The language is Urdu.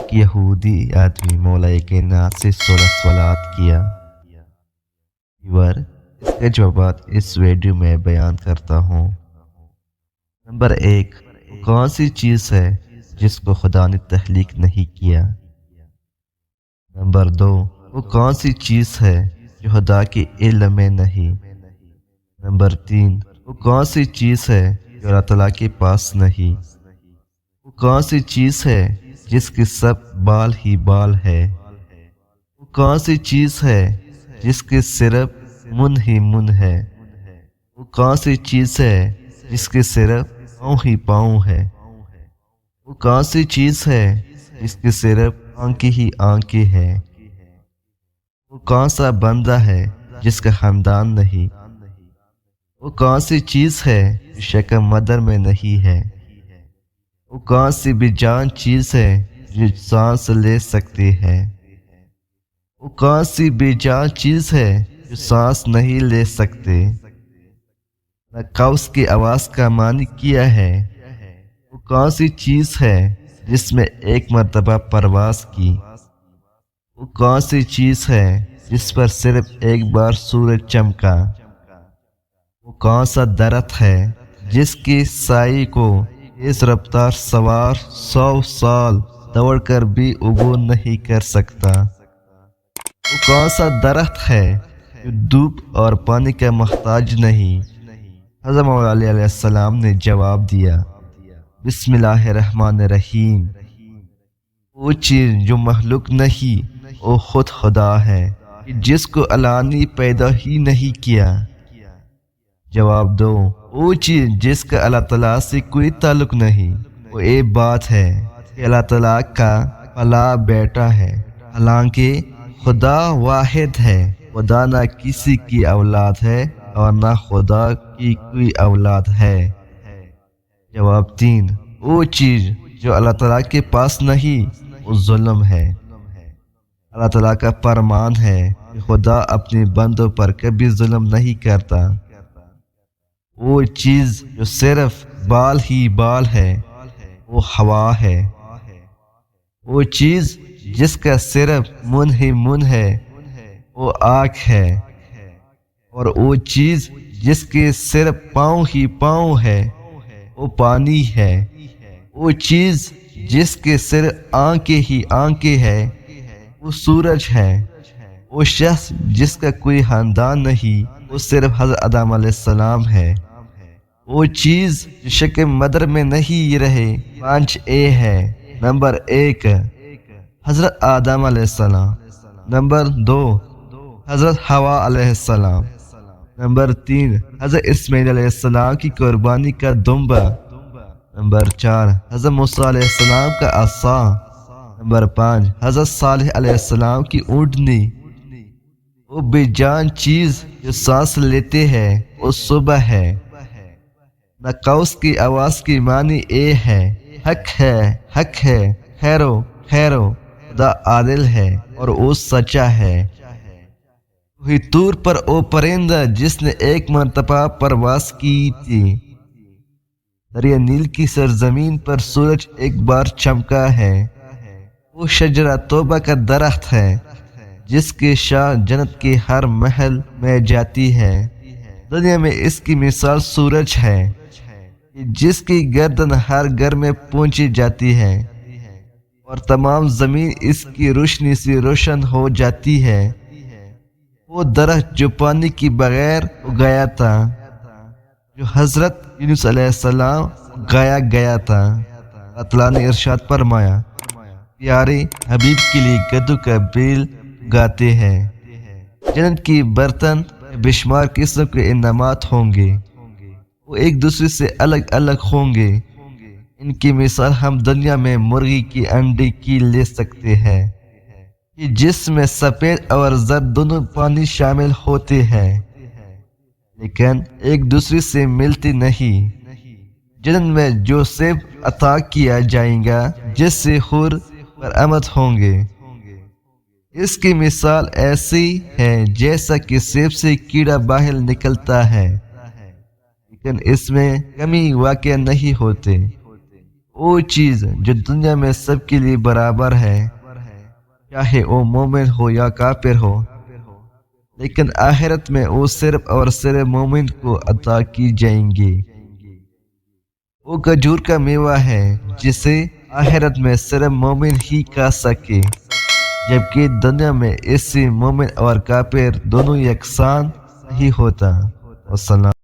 ایک یہودی آدمی مولا کائنات سے 16 سوالات کیا۔ اس کے جوابات اس ویڈیو میں بیان کرتا ہوں۔ نمبر 1، وہ کون سی چیز ہے جس کو خدا نے تخلیق نہیں کیا؟ نمبر 2، وہ کون سی چیز ہے جو خدا کے علم میں نہیں؟ نمبر 3، وہ کون سی چیز ہے جو اللہ تعالیٰ کے پاس نہیں؟ وہ کون سی چیز ہے جس کے سب بال ہی بال ہے؟ وہ کون سی چیز ہے جس کے صرف من ہی من ہے؟ وہ کون سی چیز ہے جس کے صرف پاؤں ہی پاؤں ہے؟ وہ کون سی چیز ہے جس کے صرف آنکھیں ہی آنکھیں ہے؟ وہ کون سا بندہ ہے جس کا خاندان نہیں؟ وہ کون سی چیز ہے جو شکم مدر میں نہیں ہے؟ وہ کون سی بے جان چیز ہے جو سانس لے سکتی ہے؟ وہ کون سی بے جان چیز ہے جو سانس نہیں لے سکتے؟ نہ قوس کی آواز کا معنی کیا ہے؟ وہ کون سی چیز ہے جس میں ایک مرتبہ پرواز کی؟ وہ کون سی چیز ہے جس پر صرف ایک بار سورج چمکا؟ وہ کون سا درخت ہے جس کی سائے کو تیز رفتار سوار 100 سال دوڑ کر بھی عبور نہیں کر سکتا؟ وہ کون سا درخت ہے جو دھوپ اور پانی کا محتاج نہیں؟ حضرت مولا علیہ السلام نے جواب دیا، بسم اللہ الرحمن الرحیم، وہ چیز جو مخلوق نہیں وہ خود خدا ہے جس کو اللہ نے پیدا ہی نہیں کیا۔ جواب دو، وہ چیز جس کا اللہ تعالیٰ سے کوئی تعلق نہیں، وہ ایک بات ہے کہ اللہ تعالیٰ کا پلا بیٹا ہے، حالانکہ خدا واحد ہے۔ خدا نہ کسی کی اولاد ہے اور نہ خدا کی کوئی اولاد ہے۔ جواب 3، وہ چیز جو اللہ تعالیٰ کے پاس نہیں وہ ظلم ہے۔ اللہ تعالیٰ کا فرمان ہے کہ خدا اپنے بندوں پر کبھی ظلم نہیں کرتا۔ وہ چیز جو صرف بال ہی بال ہے وہ ہوا ہے۔ وہ چیز جس کا صرف من ہی من ہے وہ آگ ہے، اور وہ چیز جس کے صرف پاؤں ہی پاؤں ہے وہ پانی ہے۔ وہ چیز جس کے صرف آنکھیں ہی آنکھیں ہے وہ سورج ہے۔ وہ شخص جس کا کوئی خاندان نہیں وہ صرف حضرت آدم علیہ السلام ہے۔ وہ چیز جو شکم مدر میں نہیں رہے 5A ہے۔ نمبر 1، حضرت آدم علیہ السلام۔ نمبر 2، حضرت حوا علیہ السلام۔ نمبر 3، حضرت اسماعیل علیہ السلام کی قربانی کا دمبا۔ نمبر 4، حضرت موسیٰ علیہ السلام کا عصا۔ نمبر 5، حضرت صالح علیہ السلام کی اونٹنی۔ وہ بے جان چیز جو سانس لیتے ہیں وہ صبح ہے۔ نہ قوس کی آواز کی معنی اے ہے، حق ہے، حق ہے، خیرو خیرو، خدا عادل ہے اور وہ سچا ہے۔ وہی طور پر وہ پرندہ جس نے ایک مرتبہ پرواز کی تھی۔ دریا نیل کی سرزمین پر سورج ایک بار چمکا ہے۔ وہ شجرہ توبہ کا درخت ہے جس کی شاخ جنت کے ہر محل میں جاتی ہے۔ دنیا میں اس کی مثال سورج ہے جس کی گردن ہر گھر میں پہنچی جاتی ہے اور تمام زمین اس کی روشنی سے روشن ہو جاتی ہے۔ وہ درخت جو پانی کے بغیر اگایا تھا، جو حضرت یونس علیہ السلام اگایا گیا تھا۔ اللہ تعالیٰ نے ارشاد فرمایا، پیارے حبیب کے لیے گدو کا بیل اگاتے ہیں۔ جنت کی برتن بے شمار قسم کے انعامات ہوں گے، وہ ایک دوسرے سے الگ الگ ہوں گے۔ ان کی مثال ہم دنیا میں مرغی کی انڈے کی لے سکتے ہیں کہ جس میں سفید اور زرد دونوں پانی شامل ہوتے ہیں، لیکن ایک دوسرے سے ملتے نہیں۔ جنت میں جو سیب عطا کیا جائے گا جس سے حور برآمد ہوں گے، اس کی مثال ایسی ہے جیسا کہ سیب سے کیڑا باہر نکلتا ہے، لیکن اس میں کمی واقع نہیں ہوتے۔ وہ چیز جو دنیا میں سب کے لیے برابر ہے، چاہے وہ مومن ہو یا کافر ہو، لیکن آخرت میں وہ صرف اور صرف مومن کو عطا کی جائیں گے۔ وہ کھجور کا میوہ ہے جسے آخرت میں صرف مومن ہی کھا سکے، جبکہ دنیا میں اس سے مومن اور کافر دونوں یکساں نہیں ہوتا۔ والسلام۔